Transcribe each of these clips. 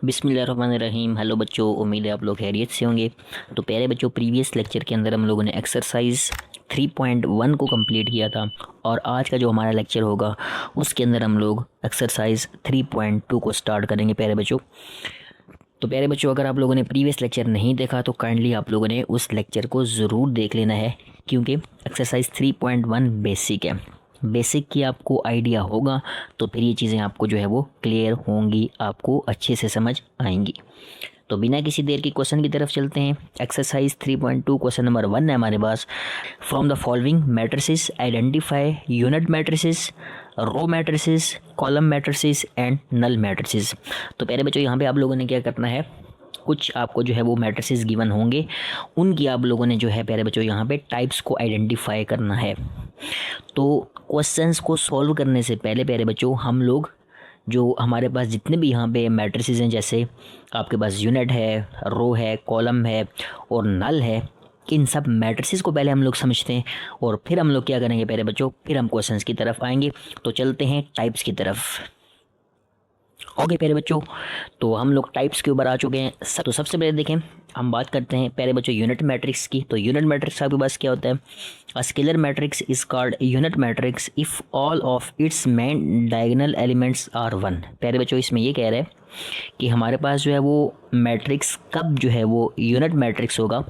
बिस्मिल्लाहिर्रहमानिर्रहीम। हेलो बच्चों, उम्मीद है आप लोग खैरियत से होंगे। तो प्यारे बच्चों, प्रीवियस लेक्चर के अंदर हम लोगों ने एक्सरसाइज 3.1 को कंप्लीट किया था और आज का जो हमारा लेक्चर होगा उसके अंदर हम लोग एक्सरसाइज 3.2 को स्टार्ट करेंगे प्यारे बच्चों। तो प्यारे बच्चों, अगर आप लोगों ने प्रीवियस लेक्चर नहीं देखा तो काइंडली आप लोगों ने उस लेक्चर को ज़रूर देख लेना है, क्योंकि एक्सरसाइज 3.1 बेसिक है। बेसिक की आपको आइडिया होगा तो फिर ये चीज़ें आपको जो है वो क्लियर होंगी, आपको अच्छे से समझ आएंगी। तो बिना किसी देर की क्वेश्चन की तरफ चलते हैं। एक्सरसाइज 3.2 क्वेश्चन नंबर 1 है हमारे पास। From the following matrices identify unit matrices, row matrices, column matrices and null matrices. तो पहले बच्चों, यहाँ पे आप लोगों ने क्या करना है, कुछ आपको जो है वो मैट्रिसेस गिवन होंगे, उनकी आप लोगों ने जो है प्यारे बच्चों यहाँ पे टाइप्स को आइडेंटिफाई करना है। तो क्वेश्चंस को सॉल्व करने से पहले प्यारे बच्चों, हम लोग जो हमारे पास जितने भी यहाँ पे मैट्रिसेस हैं, जैसे आपके पास यूनिट है, रो है, कॉलम है और नल है, इन सब मैट्रिसेस को पहले हम लोग समझते हैं और फिर हम लोग क्या करेंगे प्यारे बच्चों, फिर हम क्वेश्चंस की तरफ आएंगे। तो चलते हैं टाइप्स की तरफ। ओके प्यारे बच्चों, तो हम लोग टाइप्स के ऊपर आ चुके हैं। तो सबसे पहले देखें, हम बात करते हैं प्यारे बच्चों यूनिट मैट्रिक्स की। तो यूनिट मैट्रिक्स आपके पास क्या होता है? A scalar matrix is called unit matrix if all of its main diagonal elements are one. प्यारे बच्चों, इसमें ये कह रहे हैं कि हमारे पास जो है वो मैट्रिक्स कब जो है वो यूनिट मैट्रिक्स होगा,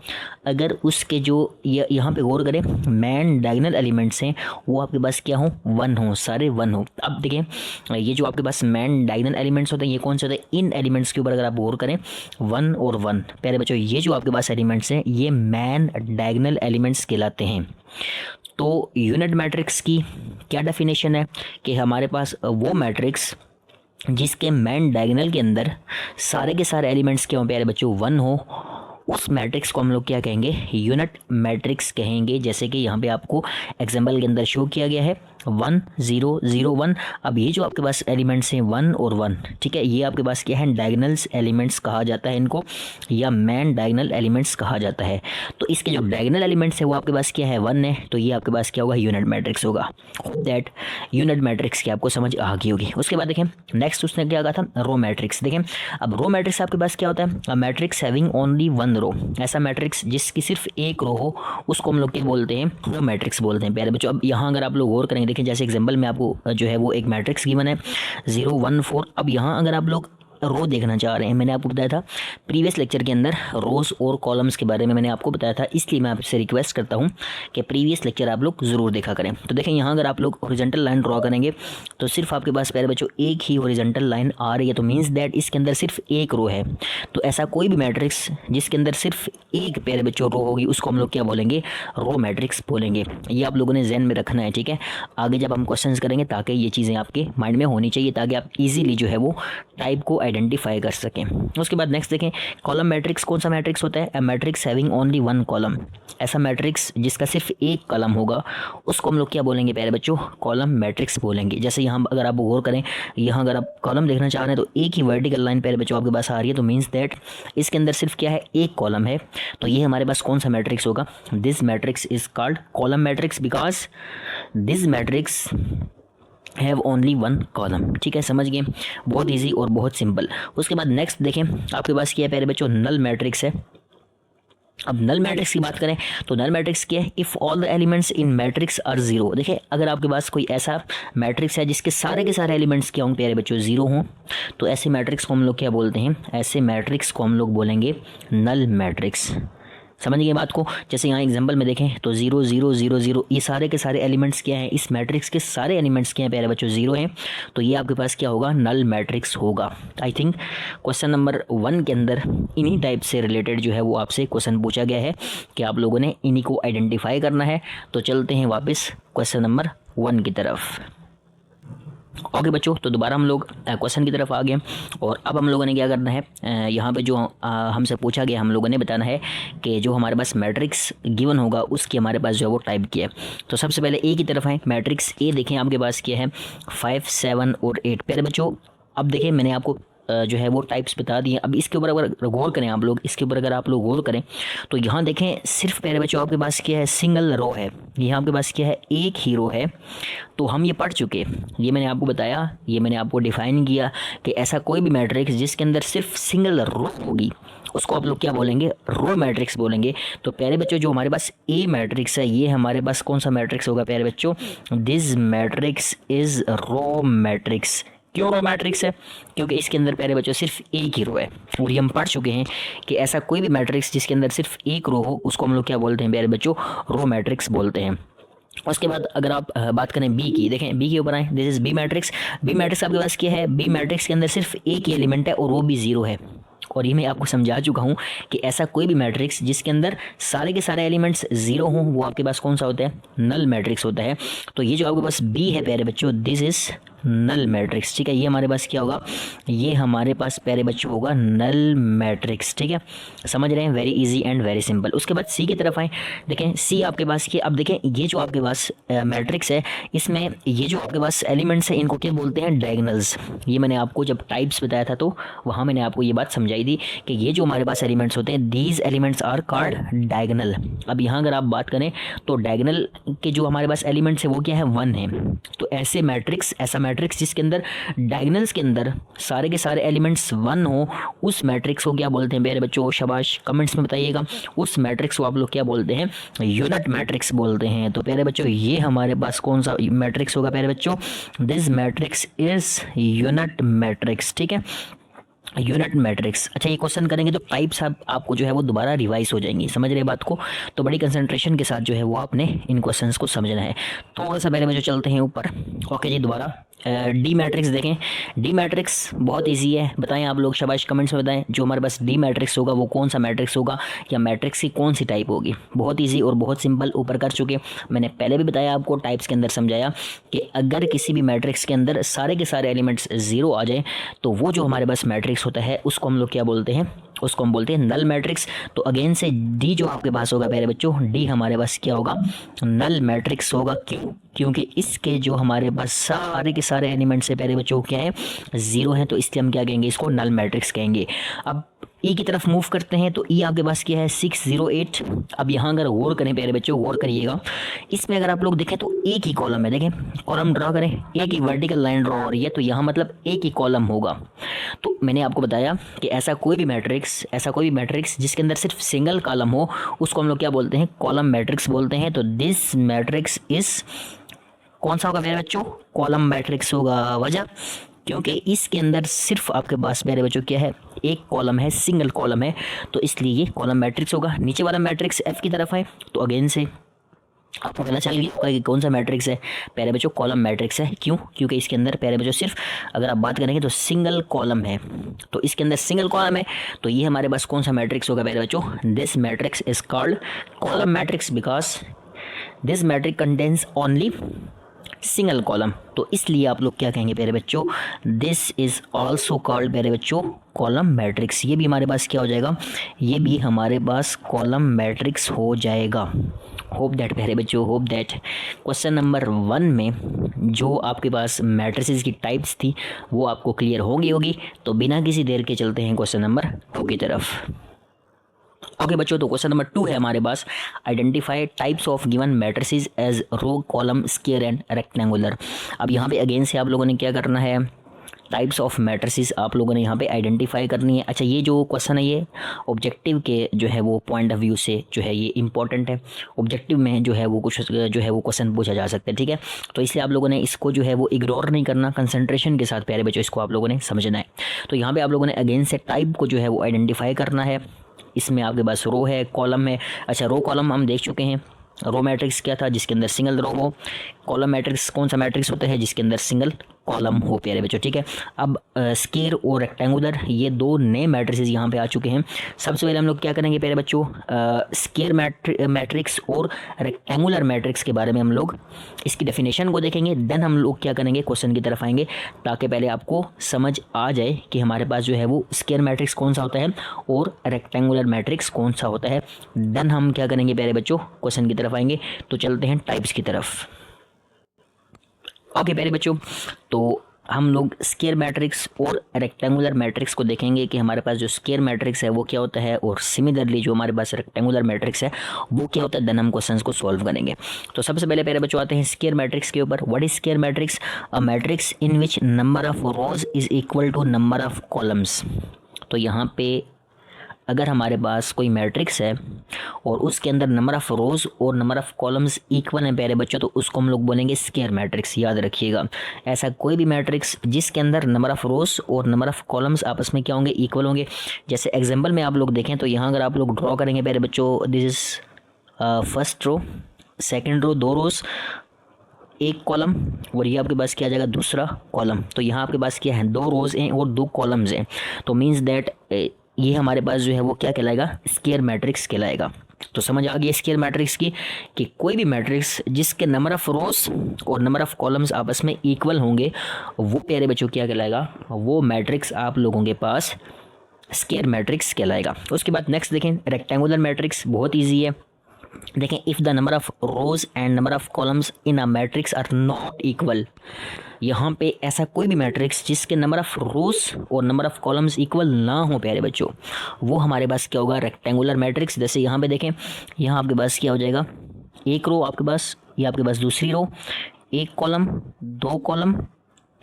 अगर उसके जो यहाँ पे गौर करें, मेन डायगोनल एलिमेंट्स हैं वो आपके पास क्या हो, वन हो, सारे वन हो। अब देखें, ये जो आपके पास मेन डायगोनल एलिमेंट्स होते हैं ये कौन से होते हैं? इन एलिमेंट्स के ऊपर अगर आप गौर करें, वन और वन। प्यारे बच्चों, ये जो आपके पास एलिमेंट्स हैं ये मेन डायगोनल एलिमेंट्स कहलाते हैं। तो यूनिट मैट्रिक्स की क्या डेफिनेशन है कि हमारे पास वो मैट्रिक्स जिसके मेन डायगोनल के अंदर सारे के सारे एलिमेंट्स के प्यारे बच्चों वन हो, उस मैट्रिक्स को हम लोग क्या कहेंगे? यूनिट मैट्रिक्स कहेंगे। जैसे कि यहाँ पे आपको एग्जाम्पल के अंदर शो किया गया है 1 0 0 1। अब ये जो आपके पास एलिमेंट्स हैं 1 और 1, ठीक है, ये आपके पास क्या है? डायगोनल्स एलिमेंट्स कहा जाता है इनको, या मेन डायगोनल एलिमेंट्स कहा जाता है। तो इसके जो डायगोनल एलिमेंट्स है वो आपके पास क्या है? 1 है। तो ये आपके पास क्या होगा? यूनिट मैट्रिक्स होगा। दैट यूनिट मैट्रिक्स की आपको समझ आ गई होगी। उसके बाद देखें नेक्स्ट उसने क्या कहा था? Row matrix. देखें, अब रो मैट्रिक्स आपके पास क्या होता है? Matrix having only one row. ऐसा मैट्रिक्स जिसकी सिर्फ एक रो हो उसको हम लोग क्या बोलते हैं? रो मैट्रिक्स बोलते हैं प्यारे बच्चों। अब यहाँ अगर आप लोग गौर करेंगे, देखें जैसे एग्जांपल में आपको जो है वो एक मैट्रिक्स गिवन है 0 1 4। अब यहाँ अगर आप लोग रो देखना चाह रहे हैं, मैंने आपको बताया था प्रीवियस लेक्चर के अंदर रोज़ और कॉलम्स के बारे में मैंने आपको बताया था, इसलिए मैं आपसे रिक्वेस्ट करता हूं कि प्रीवियस लेक्चर आप लोग ज़रूर देखा करें। तो देखें, यहाँ अगर आप लोग हॉरिजॉन्टल लाइन ड्रॉ करेंगे तो सिर्फ आपके पास प्यारे बच्चों एक ही हॉरिजॉन्टल लाइन आ रही है, तो मीन्स दैट इसके अंदर सिर्फ एक रो है। तो ऐसा कोई भी मैट्रिक्स जिसके अंदर सिर्फ एक प्यारे बच्चों रो होगी उसको हम लोग क्या बोलेंगे? रो मैट्रिक्स बोलेंगे। ये आप लोगों ने ज़हन में रखना है, ठीक है, आगे जब हम क्वेश्चन करेंगे ताकि ये चीज़ें आपके माइंड में होनी चाहिए, ताकि आप ईजिली जो है वो टाइप को आइडेंटिफाई कर सकें। उसके बाद नेक्स्ट देखें, कॉलम मैट्रिक्स कौन सा मैट्रिक्स होता है? Matrix having only one column. ऐसा मैट्रिक्स जिसका सिर्फ एक कॉलम होगा उसको हम लोग क्या बोलेंगे प्यारे बच्चों? कॉलम मैट्रिक्स बोलेंगे। जैसे यहाँ अगर आप गौर करें, यहाँ अगर आप कॉलम देखना चाह रहे हैं तो एक ही वर्टिकल लाइन प्यारे बच्चों आपके पास आ रही है, तो मीन्स दैट इसके अंदर सिर्फ क्या है? एक कॉलम है। तो ये हमारे पास कौन सा मैट्रिक्स होगा? This matrix is called column matrix because this matrix have only one column. ठीक है, समझ गए, बहुत इजी और बहुत सिंपल। उसके बाद नेक्स्ट देखें, आपके पास क्या है प्यारे बच्चों? नल मैट्रिक्स है। अब नल मैट्रिक्स की बात करें तो नल मैट्रिक्स क्या है? If all the elements in matrix are zero. देखिए, अगर आपके पास कोई ऐसा मैट्रिक्स है जिसके सारे के सारे एलिमेंट्स क्या हों प्यारे बच्चों? जीरो हों, तो ऐसे मैट्रिक्स को हम लोग क्या बोलते हैं? ऐसे मैट्रिक्स को हम लोग बोलेंगे नल मैट्रिक्स। समझ गए बात को? जैसे यहाँ एग्जांपल में देखें तो 0 0 0 0, ये सारे के सारे एलिमेंट्स क्या हैं? इस मैट्रिक्स के सारे एलिमेंट्स क्या हैं प्यारे बच्चों? जीरो हैं। तो ये आपके पास क्या होगा? नल मैट्रिक्स होगा। आई थिंक क्वेश्चन नंबर 1 के अंदर इन्हीं टाइप से रिलेटेड जो है वो आपसे क्वेश्चन पूछा गया है कि आप लोगों ने इन्हीं को आइडेंटिफाई करना है। तो चलते हैं वापस क्वेश्चन नंबर 1 की तरफ। ओके बच्चों, तो दोबारा हम लोग क्वेश्चन की तरफ आ गए और अब हम लोगों ने क्या करना है, यहाँ पे जो हमसे पूछा गया हम लोगों ने बताना है कि जो हमारे पास मैट्रिक्स गिवन होगा उसकी हमारे पास जो है वो टाइप किया है। तो सबसे पहले ए की तरफ है, मैट्रिक्स ए देखें आपके पास क्या है? 5 7 और 8। पहले बच्चों अब देखिए, मैंने आपको जो है वो टाइप्स बता दिए। अब इसके ऊपर अगर गौर करें आप लोग, इसके ऊपर अगर आप लोग गौर करें तो यहाँ देखें सिर्फ प्यारे बच्चों आपके पास क्या है, सिंगल रो है, यहाँ आपके पास क्या है, एक ही रो है। तो हम ये पढ़ चुके, ये मैंने आपको बताया, ये मैंने आपको डिफाइन किया कि ऐसा कोई भी मैट्रिक्स जिसके अंदर सिर्फ सिंगल रो होगी उसको आप लोग क्या बोलेंगे, रो मैट्रिक्स बोलेंगे। तो प्यारे बच्चों जो हमारे पास ए मैट्रिक्स है, ये हमारे पास कौन सा मैट्रिक्स होगा प्यारे बच्चों, this matrix is row matrix. क्यों रो मैट्रिक्स है, क्योंकि इसके अंदर प्यारे बच्चों सिर्फ एक ही रो है। और ये हम पढ़ चुके हैं कि ऐसा कोई भी मैट्रिक्स जिसके अंदर सिर्फ एक रो हो उसको हम लोग क्या बोलते हैं प्यारे बच्चों, रो मैट्रिक्स बोलते हैं। उसके बाद अगर आप बात करें बी की, देखें बी के ऊपर आए, this is B matrix. B matrix आपके पास क्या है, बी मैट्रिक्स के अंदर सिर्फ एक ही एलिमेंट है और वो भी जीरो है। और ये मैं आपको समझा चुका हूँ कि ऐसा कोई भी मैट्रिक्स जिसके अंदर सारे के सारे एलिमेंट्स जीरो हों वो आपके पास कौन सा होता है, नल मैट्रिक्स होता है। तो ये जो आपके पास बी है प्यारे बच्चों, दिस इज नल मैट्रिक्स, ठीक है। ये हमारे पास क्या होगा, ये हमारे पास प्यारे बच्चों होगा नल मैट्रिक्स, ठीक है। समझ रहे हैं, very easy and very simple. उसके बाद सी की तरफ आए, देखें सी आपके पास की, अब देखें ये जो आपके पास मैट्रिक्स है इसमें ये जो आपके पास एलिमेंट्स है इनको क्या बोलते हैं, डायगोनल्स। ये मैंने आपको जब टाइप्स बताया था तो वहाँ मैंने आपको ये बात समझाई थी कि ये जो हमारे पास एलिमेंट्स होते हैं, these elements are called diagonal. अब यहाँ अगर आप बात करें तो डायगोनल के जो हमारे पास एलिमेंट्स है वो क्या है, 1 है। तो ऐसे मैट्रिक्स, ऐसा मैट्रिक्स जिसके अंदर डायगोनल्स के अंदर सारे के सारे एलिमेंट्स 1 हो, उस मैट्रिक्स को क्या बोलते हैं प्यारे बच्चों, शाबाश कमेंट्स में बताइएगा। उस मैट्रिक्स को आप लोग क्या बोलते हैं, यूनिट मैट्रिक्स बोलते हैं। तो प्यारे बच्चों ये हमारे पास कौन सा मैट्रिक्स होगा प्यारे बच्चों, this matrix is unit matrix, ठीक है, यूनिट मैट्रिक्स। अच्छा ये क्वेश्चन करेंगे तो टाइप्स आपको जो है वो दोबारा रिवाइज हो जाएंगी, समझ रहे बात को। तो बड़ी कंसंट्रेशन के साथ जो है वो आपने इन क्वेश्चंस को समझना है। थोड़ा सा पहले में जो चलते हैं ऊपर, ओके जी दोबारा डी मैट्रिक्स देखें। डी मैट्रिक्स बहुत इजी है, बताएं आप लोग, शाबाश कमेंट्स में बताएं जो हमारे पास डी मैट्रिक्स होगा वो कौन सा मैट्रिक्स होगा या मैट्रिक्स की कौन सी टाइप होगी। बहुत इजी और बहुत सिंपल, ऊपर कर चुके। मैंने पहले भी बताया आपको, टाइप्स के अंदर समझाया कि अगर किसी भी मैट्रिक्स के अंदर सारे के सारे एलिमेंट्स जीरो आ जाए तो वो जो हमारे पास मैट्रिक्स होता है उसको हम लोग क्या बोलते हैं, उसको हम बोलते हैं नल मैट्रिक्स। तो अगेन से डी जो आपके पास होगा प्यारे बच्चों, डी हमारे पास क्या होगा, नल मैट्रिक्स होगा। क्यों, क्योंकि इसके जो हमारे पास सारे के सारे एलिमेंट्स है प्यारे बच्चों क्या है, जीरो हैं, तो इसलिए हम क्या कहेंगे, इसको नल मैट्रिक्स कहेंगे। अब ई की तरफ मूव करते हैं तो ई आपके पास क्या है, 608। अब यहाँ अगर गौर करें प्यारे बच्चों, गौर करिएगा, इसमें अगर आप लोग देखें तो एक ही कॉलम है, देखें, और हम ड्रा करें एक ही वर्टिकल लाइन ड्रा हो रही है, तो यहाँ मतलब एक ही कॉलम होगा। तो मैंने आपको बताया कि ऐसा कोई भी मैट्रिक्स जिसके अंदर सिर्फ सिंगल कॉलम हो उसको हम लोग क्या बोलते हैं, कॉलम मैट्रिक्स बोलते हैं। तो दिस मैट्रिक्स इज कौन सा होगा मेरे बच्चों, कॉलम मैट्रिक्स होगा। वजह, क्योंकि इसके अंदर सिर्फ आपके पास मेरे बच्चों क्या है, एक कॉलम है, सिंगल कॉलम है, तो इसलिए ये कॉलम मैट्रिक्स होगा। नीचे वाला मैट्रिक्स एफ की तरफ है तो अगेन से आपको पता चल गया कि कौन सा मैट्रिक्स है प्यारे बच्चों, कॉलम मैट्रिक्स है। क्यों, क्योंकि इसके अंदर प्यारे बच्चों सिर्फ अगर आप बात करेंगे तो सिंगल कॉलम है, तो इसके अंदर सिंगल कॉलम है, तो ये हमारे पास कौन सा मैट्रिक्स होगा प्यारे बच्चों, this matrix is called column matrix because this matrix contains only single column. तो इसलिए आप लोग क्या कहेंगे प्यारे बच्चों, दिस इज ऑल्सो कॉल्ड प्यारे बच्चों कॉलम मैट्रिक्स। ये भी हमारे पास क्या हो जाएगा, ये भी हमारे पास कॉलम मैट्रिक्स हो जाएगा। होप दैट प्यारे बच्चों, होप दैट क्वेश्चन नंबर 1 में जो आपके पास मैट्रिसेस की टाइप्स थी वो आपको क्लियर होगी। तो बिना किसी देर के चलते हैं क्वेश्चन नंबर 2 की तरफ। ओके बच्चों, तो क्वेश्चन नंबर 2 है हमारे पास, identify types of given matrices as row, column, square and rectangular. अब यहाँ पे अगेन से आप लोगों ने क्या करना है, टाइप्स ऑफ मैट्रिसेस आप लोगों ने यहाँ पे आइडेंटिफाई करनी है। अच्छा ये जो क्वेश्चन है ये ऑब्जेक्टिव के जो है वो पॉइंट ऑफ व्यू से जो है ये इंपॉर्टेंट है। ऑब्जेक्टिव में जो है वो कुछ जो है वो क्वेश्चन पूछा जा सकता है, ठीक है। तो इसलिए आप लोगों ने इसको जो है वो इग्नोर नहीं करना, कंसंट्रेशन के साथ प्यारे बच्चों इसको आप लोगों ने समझना है। तो यहाँ पर आप लोगों ने अगेन से टाइप को जो है वो आइडेंटिफाई करना है। इसमें आपके पास रो है, कॉलम है। अच्छा रो कॉलम हम देख चुके हैं, रो मैट्रिक्स क्या था, जिसके अंदर सिंगल रो हो। कॉलम मैट्रिक्स कौन सा मैट्रिक्स होता है, जिसके अंदर सिंगल कॉलम हो प्यारे बच्चों, ठीक है। अब स्क्वायर और रेक्टेंगुलर ये दो नए मैट्रिसेस यहाँ पे आ चुके हैं। सबसे पहले हम लोग क्या करेंगे प्यारे बच्चों, स्क्वायर मैट्रिक्स और रेक्टेंगुलर मैट्रिक्स के बारे में हम लोग इसकी डेफिनेशन को देखेंगे। देन हम लोग क्या करेंगे, क्वेश्चन की तरफ आएंगे, ताकि पहले आपको समझ आ जाए कि हमारे पास जो है वो स्क्वायर मैट्रिक्स कौन सा होता है और रेक्टेंगुलर मैट्रिक्स कौन सा होता है। देन हम क्या करेंगे प्यारे बच्चों, क्वेश्चन की तरफ आएंगे। तो चलते हैं टाइप्स की तरफ। ओके प्यारे बच्चों, तो हम लोग स्क्वायर मैट्रिक्स और रेक्टेंगुलर मैट्रिक्स को देखेंगे कि हमारे पास जो स्क्वायर मैट्रिक्स है वो क्या होता है और सिमिलरली जो हमारे पास रेक्टेंगुलर मैट्रिक्स है वो क्या होता है, देन हम क्वेश्चंस को सॉल्व करेंगे। तो सबसे पहले प्यारे बच्चों आते हैं स्क्वायर मैट्रिक्स के ऊपर। What is square matrix? A matrix in which number of rows is equal to number of columns. तो यहाँ पे अगर हमारे पास कोई मैट्रिक्स है और उसके अंदर नंबर ऑफ रोज और नंबर ऑफ कॉलम्स इक्वल हैं प्यारे बच्चों, तो उसको हम लोग बोलेंगे स्क्वायर मैट्रिक्स। याद रखिएगा, ऐसा कोई भी मैट्रिक्स जिसके अंदर नंबर ऑफ रोज और नंबर ऑफ कॉलम्स आपस में क्या होंगे, इक्वल होंगे। जैसे एग्जांपल में आप लोग देखें तो यहाँ अगर आप लोग ड्रॉ करेंगे प्यारे बच्चों, this is first row, second row, 2 rows, एक कॉलम, और ये आपके पास क्या आ जाएगा, दूसरा कॉलम। तो यहाँ आपके पास क्या है, 2 रोज हैं और 2 कॉलम्स हैं। तो मीन्स दैट ये हमारे पास जो है वो क्या कहलाएगा, स्क्वायर मैट्रिक्स कहलाएगा। तो समझ आ गई स्क्वायर मैट्रिक्स की कि कोई भी मैट्रिक्स जिसके नंबर ऑफ रोज और नंबर ऑफ कॉलम्स आपस में इक्वल होंगे वो प्यारे बच्चों क्या कहलाएगा, वो मैट्रिक्स आप लोगों के पास स्क्वायर मैट्रिक्स कहलाएगा। उसके बाद नेक्स्ट देखें रेक्टेंगुलर मैट्रिक्स, बहुत ईजी है। देखें, if the number of rows and number of columns in a matrix are not equal, यहाँ पे ऐसा कोई भी मैट्रिक्स जिसके नंबर ऑफ रोज और नंबर ऑफ कॉलम्स इक्वल ना हो प्यारे बच्चों, वो हमारे पास क्या होगा, रेक्टेंगुलर मैट्रिक्स। जैसे यहाँ पे देखें, यहाँ आपके पास क्या हो जाएगा, एक रो आपके पास, ये आपके पास दूसरी रो, एक कॉलम, 2 कॉलम,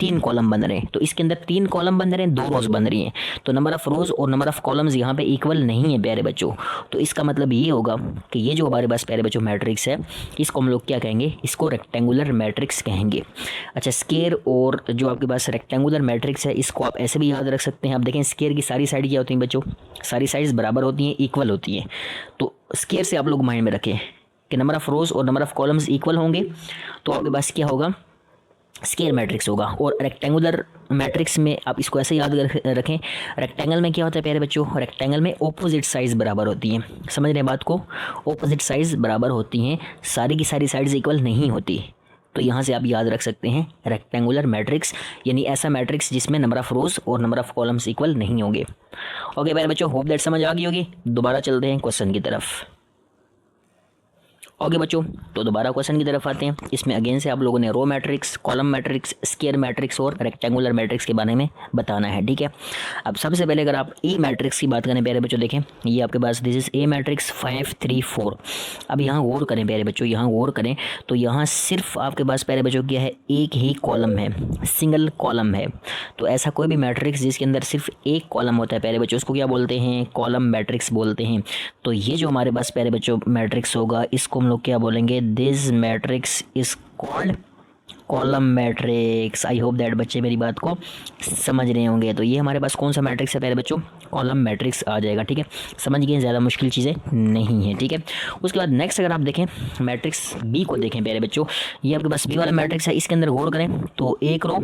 3 कॉलम बन रहे हैं। तो इसके अंदर 3 कॉलम बन रहे हैं, 2 रोज बन रही हैं। तो नंबर ऑफ रोज और नंबर ऑफ कॉलम्स यहाँ पे इक्वल नहीं है प्यारे बच्चों। तो इसका मतलब ये होगा कि ये जो हमारे पास प्यारे बच्चों मैट्रिक्स है, इसको हम लोग क्या कहेंगे, इसको रेक्टेंगुलर मैट्रिक्स कहेंगे। अच्छा, स्क्वायर और जो आपके पास रेक्टेंगुलर मैट्रिक्स है, इसको आप ऐसे भी याद रख सकते हैं। आप देखें, स्क्वायर की सारी साइड क्या होती हैं बच्चों, सारी साइड्स बराबर होती हैं, इक्वल होती हैं। तो स्क्वायर से आप लोग माइंड में रखें कि नंबर ऑफ रोज और नंबर ऑफ कॉलम्स इक्वल होंगे, तो आपके पास क्या होगा, स्क्वायर मैट्रिक्स होगा। और रेक्टेंगुलर मैट्रिक्स में आप इसको ऐसे याद रखें, रेक्टेंगल में क्या होता है प्यारे बच्चों, रेक्टेंगल में ऑपोजिट साइड्स बराबर होती हैं। समझ रहे हैं बात को, ऑपोजिट साइड्स बराबर होती हैं, सारी की सारी साइड्स इक्वल नहीं होती। तो यहाँ से आप याद रख सकते हैं रेक्टेंगुलर मैट्रिक्स, यानी ऐसा मैट्रिक्स जिसमें नंबर ऑफ रोज और नंबर ऑफ कॉलम्स इक्वल नहीं होंगे। ओके प्यारे बच्चों, होप दैट समझ आ गई होगी। दोबारा चलते हैं क्वेश्चन की तरफ। ओके बच्चों, तो दोबारा क्वेश्चन की तरफ आते हैं। इसमें अगेन से आप लोगों ने row matrix, column matrix, square matrix और रेक्टेंगुलर मैट्रिक्स के बारे में बताना है, ठीक है। अब सबसे पहले अगर आप ए मैट्रिक्स की बात करें प्यारे बच्चों, देखें ये आपके पास दिस इज ए मैट्रिक्स 5 3 4। अब यहाँ गौर करें प्यारे बच्चों, यहाँ गौर करें तो यहाँ सिर्फ आपके पास प्यारे बच्चों क्या है, एक ही कॉलम है, सिंगल कॉलम है। तो ऐसा कोई भी मैट्रिक्स जिसके अंदर सिर्फ एक कॉलम होता है प्यारे बच्चों, उसको क्या बोलते हैं, कॉलम मैट्रिक्स बोलते हैं। तो ये जो हमारे पास प्यारे बच्चों मैट्रिक्स होगा, इसको हम लोग क्या बोलेंगे, this matrix is called column matrix. I hope that बच्चे मेरी बात को समझ रहे होंगे। तो ये हमारे पास कौन सा मैट्रिक्स है प्यारे बच्चों, कॉलम मैट्रिक्स आ जाएगा, ठीक है। समझ गए, ज़्यादा मुश्किल चीज़ें नहीं है, ठीक है। उसके बाद नेक्स्ट अगर आप देखें मैट्रिक्स बी को देखें प्यारे बच्चों, ये आपके पास बी वाला मैट्रिक्स है। इसके अंदर गौर करें तो एक रो,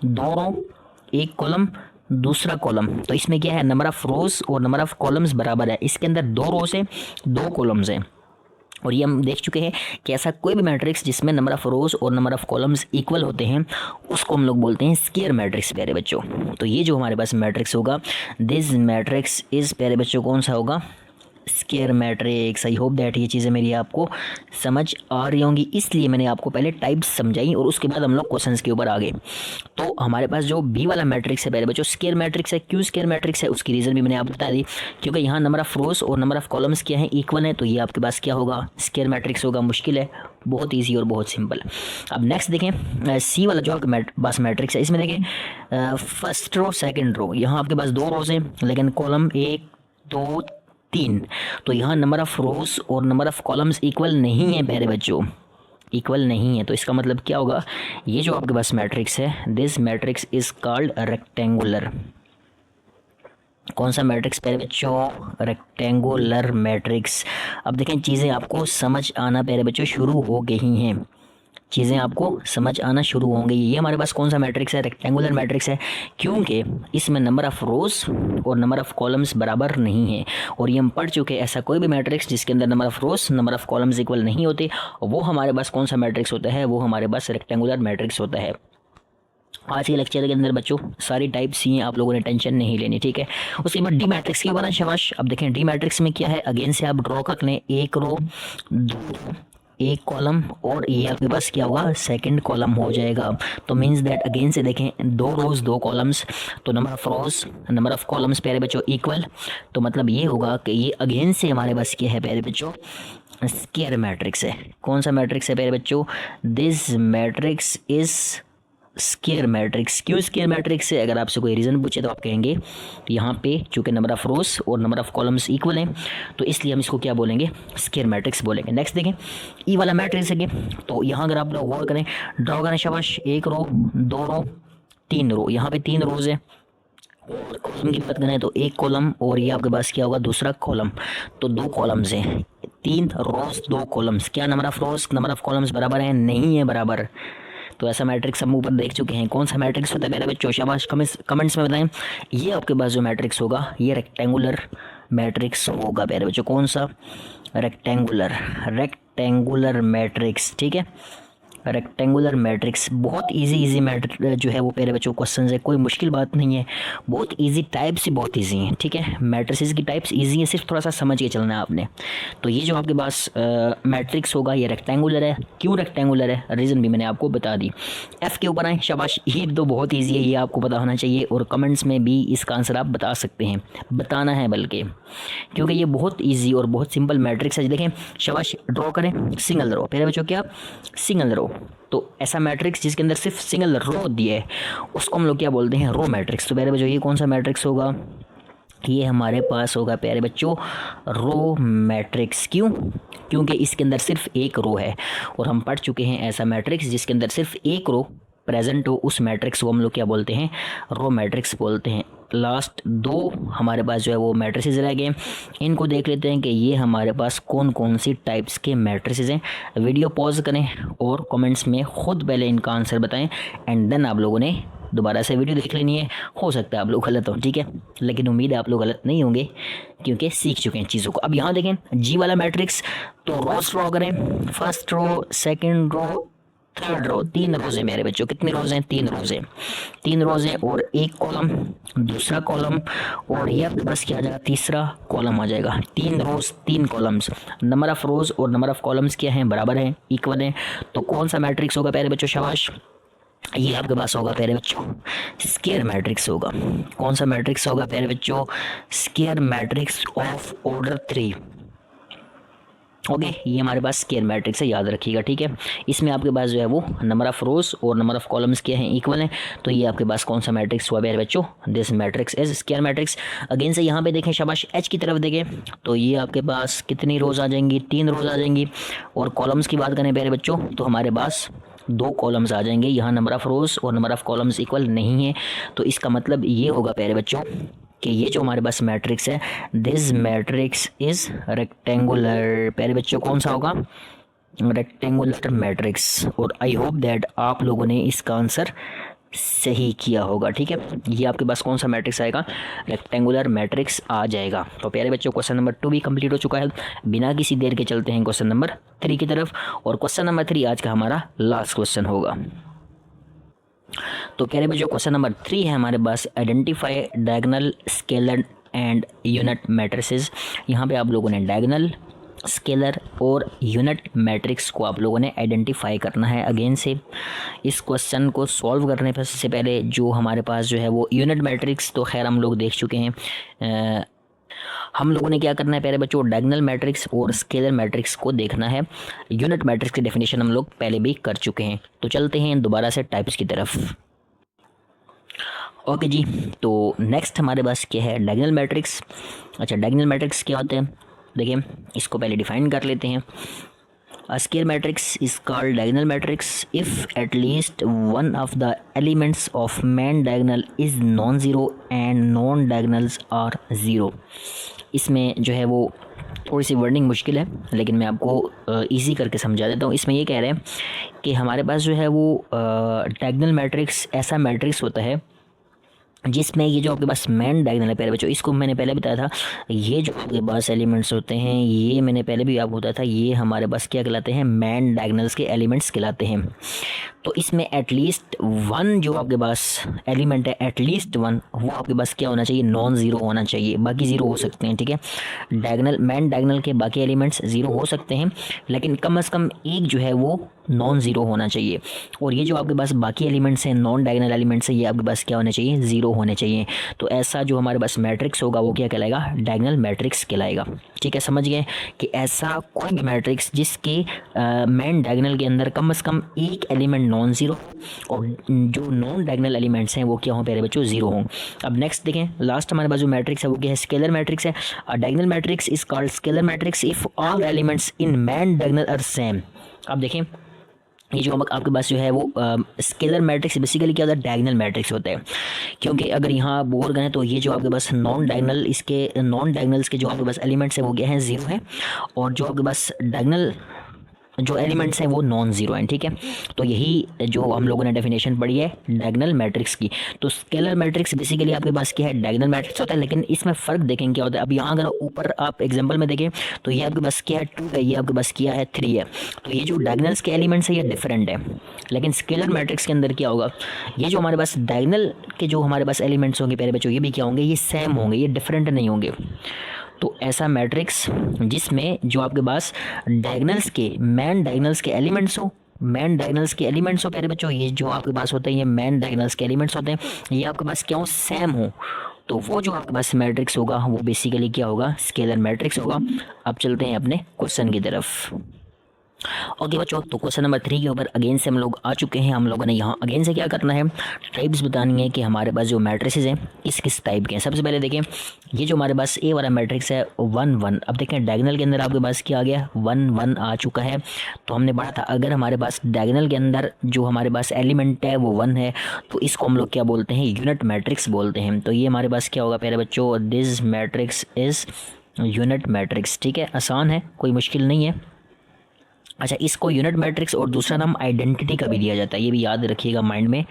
2 रो, एक कॉलम, दूसरा कॉलम। तो इसमें क्या है, नंबर ऑफ रोज और नंबर ऑफ कॉलम्स बराबर है। इसके अंदर 2 रोज है, 2 कॉलम्स हैं। और ये हम देख चुके हैं कि ऐसा कोई भी मैट्रिक्स जिसमें नंबर ऑफ रोज और नंबर ऑफ कॉलम्स इक्वल होते हैं उसको हम लोग बोलते हैं स्क्वायर मैट्रिक्स प्यारे बच्चों। तो ये जो हमारे पास मैट्रिक्स होगा, दिस मैट्रिक्स इज प्यारे बच्चों कौन सा होगा, square matrix. I hope that ये चीज़ें मेरी आपको समझ आ रही होंगी, इसलिए मैंने आपको पहले टाइप्स समझाई और उसके बाद हम लोग क्वेश्चंस के ऊपर आ गए। तो हमारे पास जो बी वाला मैट्रिक्स है पहले बच्चों, स्क्वायर मैट्रिक्स है। क्यों स्क्वायर मैट्रिक्स है, उसकी रीज़न भी मैंने आपको बता दी, क्योंकि यहाँ नंबर ऑफ रोज और नंबर ऑफ कॉलम्स क्या है, इक्वल है। तो ये आपके पास क्या होगा, स्क्वायर मैट्रिक्स होगा। मुश्किल है, बहुत ईजी और बहुत सिंपल। अब नेक्स्ट देखें सी वाला जो आपके पास मैट्रिक्स है, इसमें देखें फर्स्ट रो सेकेंड रो, यहाँ आपके पास 2 रोज हैं लेकिन कॉलम 1 2 3। तो यहाँ नंबर ऑफ रोज और नंबर ऑफ कॉलम्स इक्वल नहीं है प्यारे बच्चों, इक्वल नहीं है। तो इसका मतलब क्या होगा, ये जो आपके पास मैट्रिक्स है, this matrix is called rectangular. कौन सा मैट्रिक्स प्यारे बच्चों, रेक्टेंगुलर मैट्रिक्स। अब देखें चीज़ें आपको समझ आना प्यारे बच्चों शुरू हो गई हैं, चीज़ें आपको समझ आना शुरू होंगी। ये हमारे पास कौन सा मैट्रिक्स है, रेक्टेंगुलर मैट्रिक्स है, क्योंकि इसमें नंबर ऑफ रोज और नंबर ऑफ कॉलम्स बराबर नहीं है। और ये हम पढ़ चुके हैं, ऐसा कोई भी मैट्रिक्स जिसके अंदर number of rose number of columns equal नहीं होते, वो हमारे पास कौन सा मैट्रिक्स होता है, वो हमारे पास रेक्टेंगुलर मैट्रिक्स होता है। आज के लेक्चर के अंदर बच्चों सारी टाइप्स ही हैं, आप लोगों ने टेंशन नहीं लेनी, ठीक है। उसके बाद डी मैट्रिक्स के ऊपर शाबाश। अब देखें डी मैट्रिक्स में क्या है, अगेन से आप ड्रॉ कर लें, एक रो, 2 रो, एक कॉलम और ये आपके पास क्या होगा, सेकंड कॉलम हो जाएगा। तो मींस दैट अगेन से देखें, 2 रोज 2 कॉलम्स, तो number of rose number of columns प्यारे बच्चों इक्वल। तो मतलब ये होगा कि ये अगेन से हमारे पास क्या है प्यारे बच्चों, स्क्वायर मैट्रिक्स है। कौन सा मैट्रिक्स है प्यारे बच्चों, this matrix is square matrix. क्यों स्क्वायर मैट्रिक्स है, अगर आपसे कोई रीज़न पूछे तो आप कहेंगे यहाँ पे चूँकि नंबर ऑफ रोज और नंबर ऑफ कॉलम्स इक्वल हैं, तो इसलिए हम इसको क्या बोलेंगे, स्क्वायर मैट्रिक्स बोलेंगे। नेक्स्ट देखें, ई वाला मैट्रिक्स है। तो यहाँ अगर आप लोग गौर करें, ड्रॉ करें शाबाश, 1 रो 2 रो 3 रो, यहाँ पे 3 रोज है। और कॉलम की बात करें तो 1 कॉलम और ये आपके पास क्या होगा, दूसरा कॉलम। तो 2 कॉलम्स हैं, 3 रोज 2 कॉलम्स। क्या number of rose number of columns बराबर है, नहीं है बराबर। तो ऐसा मैट्रिक्स हम ऊपर देख चुके हैं। कौन सा मैट्रिक्स होता है मेरे बच्चों, शाबाश कमेंट्स में बताएं। ये आपके पास जो मैट्रिक्स होगा ये रेक्टेंगुलर मैट्रिक्स होगा प्यारे बच्चों। कौन सा, रेक्टेंगुलर मैट्रिक्स, ठीक है। रेक्टेंगुलर मैट्रिक्स बहुत इजी मैट्रिक्स जो है वो प्यारे बच्चों क्वेश्चन है, कोई मुश्किल बात नहीं है, बहुत इजी टाइप्स ही बहुत इजी हैं, ठीक है। मैट्रिसेस की टाइप्स इजी है, सिर्फ थोड़ा सा समझ के चलना है आपने। तो ये जो आपके पास मैट्रिक्स होगा ये रेक्टेंगुलर है। क्यों रेक्टेंगुलर है, रीज़न भी मैंने आपको बता दी। एफ़ के ऊपर आए, शाबाश, ये तो बहुत ईजी है, ये आपको पता होना चाहिए और कमेंट्स में भी इसका आंसर आप बता सकते हैं, बताना है बल्कि, क्योंकि ये बहुत ईजी और बहुत सिंपल मैट्रिक्स है। देखें शाबाश, ड्रॉ करें सिंगल रो, प्यारे बच्चों क्या, सिंगल रो। तो ऐसा मैट्रिक्स जिसके अंदर सिर्फ सिंगल रो दिया है उसको हम लोग क्या बोलते हैं, रो मैट्रिक्स। तो प्यारे बच्चों ये कौन सा मैट्रिक्स होगा, ये हमारे पास होगा प्यारे बच्चों रो मैट्रिक्स। क्यों, क्योंकि इसके अंदर सिर्फ एक रो है और हम पढ़ चुके हैं ऐसा मैट्रिक्स जिसके अंदर सिर्फ एक रो प्रेजेंट हो, उस मैट्रिक्स को हम लोग क्या बोलते हैं, रो मैट्रिक्स बोलते हैं। लास्ट 2 हमारे पास जो है वो मैट्रिसेस रह गए, इनको देख लेते हैं कि ये हमारे पास कौन कौन सी टाइप्स के मैट्रिसेस हैं। वीडियो पॉज करें और कमेंट्स में ख़ुद पहले इनका आंसर बताएं एंड देन आप लोगों ने दोबारा से वीडियो देख लेनी है। हो सकता है आप लोग गलत हो, ठीक है, लेकिन उम्मीद है आप लोग गलत नहीं होंगे क्योंकि सीख चुके हैं चीज़ों को। अब यहाँ देखें जी वाला मैट्रिक्स, तो रोज ड्रॉ करें, first row, second row, third row, 3 rows है मेरे बच्चों। कितने रोज हैं, 3 रोज हैं, 3 रोज हैं और एक कॉलम, दूसरा कॉलम और ये आपके पास क्या आ जाएगा, तीसरा कॉलम आ जाएगा। 3 रोज 3 कॉलम्स, नंबर ऑफ रोज और नंबर ऑफ कॉलम्स क्या हैं, बराबर हैं, इक्वल हैं। तो कौन सा मैट्रिक्स होगा प्यारे बच्चों, शाबाश, ये आपके पास होगा प्यारे बच्चों स्क्वायर मैट्रिक्स होगा। कौन सा मैट्रिक्स होगा प्यारे बच्चों, square matrix of order 3। Okay, ये हमारे पास स्क्वायर मैट्रिक्स है, याद रखिएगा, ठीक है। इसमें आपके पास जो है वो नंबर ऑफ रोज और नंबर ऑफ कॉलम्स क्या हैं, इक्वल हैं। तो ये आपके पास कौन सा मैट्रिक्स हुआ प्यारे बच्चों, this matrix is square matrix. Again से यहाँ पे देखें, शाबाश, एच की तरफ देखें, तो ये आपके पास कितनी रोज आ जाएंगी, 3 रोज आ जाएंगी। और कॉलम्स की बात करें प्यारे बच्चों तो हमारे पास 2 कॉलम्स आ जाएंगे। यहाँ नंबर ऑफ रोज और नंबर ऑफ कॉलम्स इक्वल नहीं है, तो इसका मतलब ये होगा प्यारे बच्चों कि ये जो हमारे पास मैट्रिक्स है, दिस मैट्रिक्स इज रेक्टेंगुलर। प्यारे बच्चों कौन सा होगा, रेक्टेंगुलर मैट्रिक्स। और आई होप दैट आप लोगों ने इसका आंसर सही किया होगा, ठीक है। ये आपके पास कौन सा मैट्रिक्स आएगा, रेक्टेंगुलर मैट्रिक्स आ जाएगा। तो प्यारे बच्चों क्वेश्चन नंबर 2 भी कंप्लीट हो चुका है। बिना किसी देर के चलते हैं क्वेश्चन नंबर 3 की तरफ, और क्वेश्चन नंबर 3 आज का हमारा लास्ट क्वेश्चन होगा। तो प्यारे बच्चों क्वेश्चन नंबर 3 है हमारे पास, identify diagonal, scalar and unit matrices. यहाँ पे आप लोगों ने डायगोनल, स्केलर और यूनिट मैट्रिक्स को आप लोगों ने आइडेंटिफाई करना है। अगेन से इस क्वेश्चन को सॉल्व करने से पहले जो हमारे पास जो है वो यूनिट मैट्रिक्स तो खैर हम लोग देख चुके हैं। हम लोगों ने क्या करना है प्यारे बच्चों, डायगोनल मैट्रिक्स और स्केलर मैट्रिक्स को देखना है। यूनिट मैट्रिक्स की डेफिनेशन हम लोग पहले भी कर चुके हैं। तो चलते हैं दोबारा से टाइप्स की तरफ। ओके जी, तो नेक्स्ट हमारे पास क्या है, डायगोनल मैट्रिक्स। अच्छा, डायगोनल मैट्रिक्स क्या होते हैं, देखिए इसको पहले डिफाइन कर लेते हैं। A square matrix is called diagonal matrix if at least one of the elements of main diagonal is non-zero and non-diagonals are zero। इसमें जो है वो थोड़ी सी वर्डिंग मुश्किल है, लेकिन मैं आपको इजी करके समझा देता हूँ। इसमें ये कह रहे हैं कि हमारे पास जो है वो डायगोनल मैट्रिक्स ऐसा मैट्रिक्स होता है जिसमें ये जो आपके पास मेन डायगोनल है प्यारे बच्चों, इसको मैंने पहले बताया था, ये जो आपके पास एलिमेंट्स होते हैं, ये मैंने पहले भी आपको बताया था, ये हमारे पास क्या कहलाते हैं, मेन डायगोनल्स के एलिमेंट्स कहलाते हैं। तो इसमें एटलीस्ट वन जो आपके पास एलिमेंट है, एटलीस्ट वन, वो आपके पास क्या होना चाहिए, नॉन ज़ीरो होना चाहिए। बाकी ज़ीरो हो सकते हैं, ठीक है, डायगोनल मेन डायगोनल के बाकी एलिमेंट्स ज़ीरो हो सकते हैं, लेकिन कम से कम एक जो है वो नॉन ज़ीरो होना चाहिए। और ये जो आपके पास बाकी एलिमेंट्स हैं, नॉन डायगोनल एलिमेंट्स हैं, ये आपके पास क्या होने चाहिए, ज़ीरो होने चाहिए। तो ऐसा जो हमारे पास मैट्रिक्स होगा वो क्या कहलाएगा, डायगोनल मैट्रिक्स कहलाएगा। ठीक है, समझ गए कि ऐसा कोई भी मैट्रिक्स जिसके मेन डायगोनल के अंदर कम से कम एक एलिमेंट नॉन ज़ीरो और जो नॉन डायगोनल एलिमेंट्स हैं वो क्या हों प्यारे बच्चों, ज़ीरो हों। अब नेक्स्ट देखें, लास्ट हमारे पास जो मैट्रिक्स है वो क्या है, स्केलर मैट्रिक्स है। Diagonal matrix is called scalar matrix if all elements in main diagonal are same. अब देखें, ये जो आपके पास जो है वो स्केलर मैट्रिक्स बेसिकली क्या होता है, डायगोनल मैट्रिक्स होता है। क्योंकि अगर यहाँ बोर करें तो ये जो आपके पास नॉन डायगोनल, इसके नॉन डायगोनल्स के जो आपके पास एलिमेंट्स हैं वो क्या हैं, ज़ीरो है, और जो आपके पास डायगोनल जो एलिमेंट्स हैं वो नॉन ज़ीरो हैं। ठीक है, तो यही जो हम लोगों ने डेफिनेशन पढ़ी है डायगोनल मैट्रिक्स की। तो स्केलर मैट्रिक्स बेसिकली आपके पास क्या है, डायगोनल मैट्रिक्स होता है, लेकिन इसमें फ़र्क देखें क्या होता है। अब यहाँ अगर ऊपर आप एग्जांपल में देखें तो ये आपके पास क्या है, 2 है, ये आपके पास क्या है, 3 है। तो ये जो डायगोनल्स के एलिमेंट्स है ये डिफरेंट है, लेकिन स्केलर मैट्रिक्स के अंदर क्या होगा, ये जो हमारे पास डायगोनल के जो हमारे पास एलिमेंट्स होंगे प्यारे बच्चों, ये भी क्या होंगे, ये सेम होंगे, ये डिफरेंट नहीं होंगे। तो ऐसा मैट्रिक्स जिसमें जो आपके पास डायगोनल्स के मेन डायगोनल्स के एलिमेंट्स हो, मेन डायगोनल्स के एलिमेंट्स हो प्यारे बच्चों, ये जो आपके पास होते हैं ये मेन डायगोनल्स के एलिमेंट्स होते हैं, ये आपके पास क्या हो, सेम हो, तो वो जो आपके पास मैट्रिक्स होगा वो बेसिकली क्या होगा, स्केलर मैट्रिक्स होगा। अब चलते हैं अपने क्वेश्चन की तरफ। ओके बच्चों, तो क्वेश्चन नंबर 3 के ऊपर अगेन से हम लोग आ चुके हैं। हम लोगों ने यहाँ अगेन से क्या करना है, टाइप्स बतानी है कि हमारे पास जो मैट्रिसेस हैं किस किस टाइप के हैं। सबसे पहले देखें, ये जो हमारे पास ए वाला मैट्रिक्स है 1 1। अब देखें डायगोनल के अंदर आपके पास क्या आ गया, 1 1 आ चुका है। तो हमने पढ़ा था अगर हमारे पास डायगोनल के अंदर जो हमारे पास एलिमेंट है वो 1 है तो इसको हम लोग क्या बोलते हैं, यूनिट मैट्रिक्स बोलते हैं। तो ये हमारे पास क्या होगा प्यारे बच्चों, this matrix is unit matrix. ठीक है, आसान है, कोई मुश्किल नहीं है। अच्छा, इसको यूनिट मैट्रिक्स और दूसरा नाम आइडेंटिटी का भी दिया जाता है, ये भी याद रखिएगा माइंड में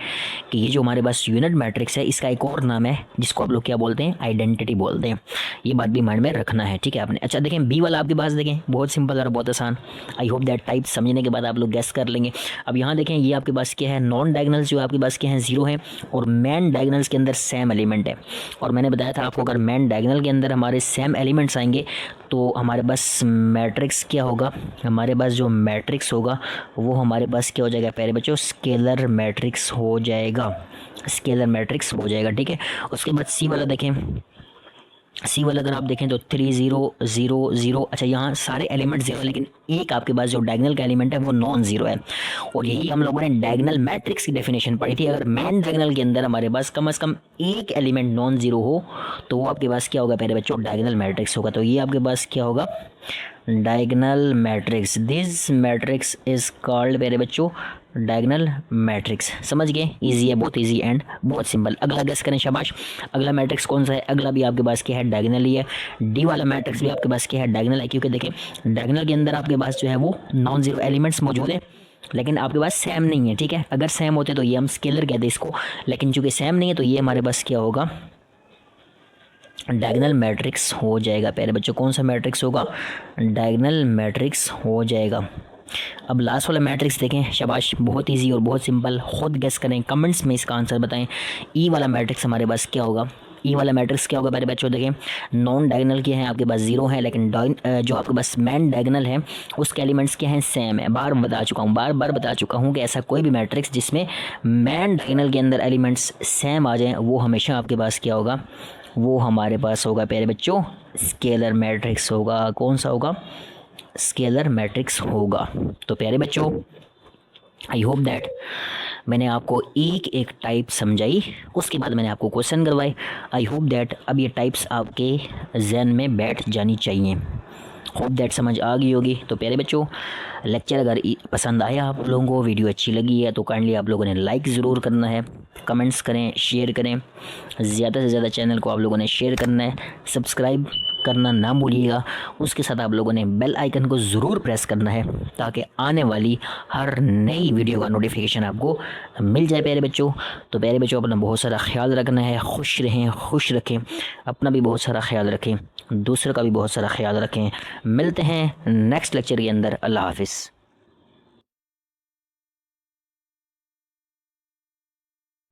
कि ये जो हमारे पास यूनिट मैट्रिक्स है इसका एक और नाम है जिसको आप लोग क्या बोलते हैं, आइडेंटिटी बोलते हैं। ये बात भी माइंड में रखना है, ठीक है आपने। अच्छा देखें, बी वाला आपके पास देखें बहुत सिंपल और बहुत आसान। आई होप दैट टाइप समझने के बाद आप लोग गेस कर लेंगे। अब यहाँ देखें, ये आपके पास क्या है, नॉन डायगोनल्स जो आपके पास क्या है, 0 है, और मैन डायगोनल्स के अंदर सेम एलिमेंट है। और मैंने बताया था आपको अगर मैन डायगोनल के अंदर हमारे सेम एलिमेंट्स आएंगे तो हमारे पास मैट्रिक्स क्या होगा, हमारे पास जो मैट्रिक्स होगा वो हमारे पास क्या हो जाएगा प्यारे बच्चों, स्केलर मैट्रिक्स हो जाएगा, स्केलर मैट्रिक्स हो जाएगा। ठीक है, उसके बाद सी वाला देखें, सी वाला अगर आप देखें तो 3 0 0 0। अच्छा, यहाँ सारे एलिमेंट 0 लेकिन एक आपके पास जो डायगोनल का एलिमेंट है वो नॉन ज़ीरो है। और यही हम लोगों ने डायगोनल मैट्रिक्स की डेफिनेशन पढ़ी थी, अगर मेन डायगोनल के अंदर हमारे पास कम से कम एक एलिमेंट नॉन ज़ीरो हो तो वो आपके पास क्या होगा प्यारे बच्चों, डायगोनल मैट्रिक्स होगा। तो ये आपके पास क्या होगा, diagonal matrix. This matrix is called प्यारे बच्चों डायगोनल मैट्रिक्स। समझ गए, इजी है, बहुत इजी एंड बहुत सिंपल। अगला गेस करें, शाबाश। अगला मैट्रिक्स कौन सा है, अगला भी आपके पास क्या है, डायगोनल ही है। डी वाला मैट्रिक्स भी आपके पास क्या है, डायगोनल है, क्योंकि देखें डायगोनल के अंदर आपके पास जो है वो नॉन ज़ीरो एलिमेंट्स मौजूद है लेकिन आपके पास सेम नहीं है। ठीक है, अगर सेम होते तो ये हम स्केलर कहते इसको, लेकिन चूंकि सेम नहीं है तो ये हमारे पास क्या होगा, डायगोनल मैट्रिक्स हो जाएगा प्यारे बच्चों। कौन सा मैट्रिक्स होगा, डायगोनल मैट्रिक्स हो जाएगा। अब लास्ट वाला मैट्रिक्स देखें, शाबाश, बहुत इजी और बहुत सिंपल, खुद गेस करें, कमेंट्स में इसका आंसर बताएं। ई वाला मैट्रिक्स हमारे पास क्या होगा, ई वाला मैट्रिक्स क्या होगा मेरे बच्चों, देखें नॉन डायगोनल के हैं आपके पास 0 है, लेकिन जो आपके पास मैन डायगोनल है उसके एलिमेंट्स क्या हैं, सेम है। बार बार बता चुका हूँ कि ऐसा कोई भी मैट्रिक्स जिसमें मैन डायगोनल के अंदर एलिमेंट्स सेम आ जाएँ वो हमेशा आपके पास क्या होगा, वो हमारे पास होगा प्यारे बच्चों स्केलर मैट्रिक्स होगा। कौन सा होगा, स्केलर मैट्रिक्स होगा। तो प्यारे बच्चों, आई होप दैट मैंने आपको एक एक टाइप समझाई, उसके बाद मैंने आपको क्वेश्चन करवाए। आई होप दैट अब ये टाइप्स आपके जहन में बैठ जानी चाहिए। होप दैट समझ आ गई होगी। तो प्यारे बच्चों, लेक्चर अगर पसंद आया आप लोगों को, वीडियो अच्छी लगी है तो काइंडली आप लोगों ने लाइक ज़रूर करना है, कमेंट्स करें, शेयर करें, ज़्यादा से ज़्यादा चैनल को आप लोगों ने शेयर करना है, सब्सक्राइब करना ना भूलिएगा। उसके साथ आप लोगों ने बेल आइकन को ज़रूर प्रेस करना है ताकि आने वाली हर नई वीडियो का नोटिफिकेशन आपको मिल जाए प्यारे बच्चों। तो प्यारे बच्चों, अपना बहुत सारा ख्याल रखना है, खुश रहें, खुश रखें, अपना भी बहुत सारा ख्याल रखें, दूसरे का भी बहुत सारा ख्याल रखें। मिलते हैं नेक्स्ट लेक्चर के अंदर। अल्लाह हाफिज़।